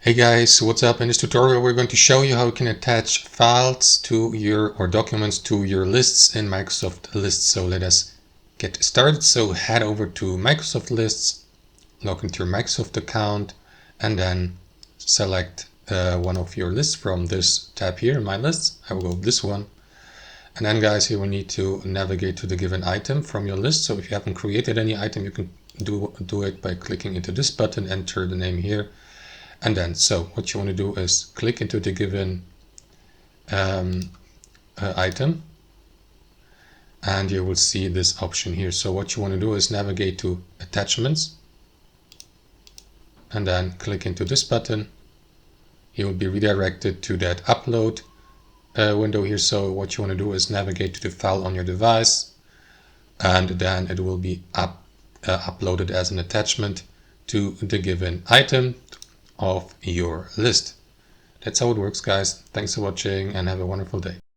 Hey guys, what's up? In this tutorial we're going to show you how you can attach files to your documents to your lists in Microsoft Lists. So let us get started. So head over to Microsoft Lists, log into your Microsoft account, and then select one of your lists from this tab here, My Lists. I will go with this one. And then guys, here we need to navigate to the given item from your list. So if you haven't created any item, you can do it by clicking into this button, enter the name here. And then, so what you want to do is click into the given item, and you will see this option here. So what you want to do is navigate to attachments, and then click into this button. You will be redirected to that upload window here. So what you want to do is navigate to the file on your device, and then it will be uploaded as an attachment to the given item of your list. That's how it works, guys. Thanks for watching and have a wonderful day.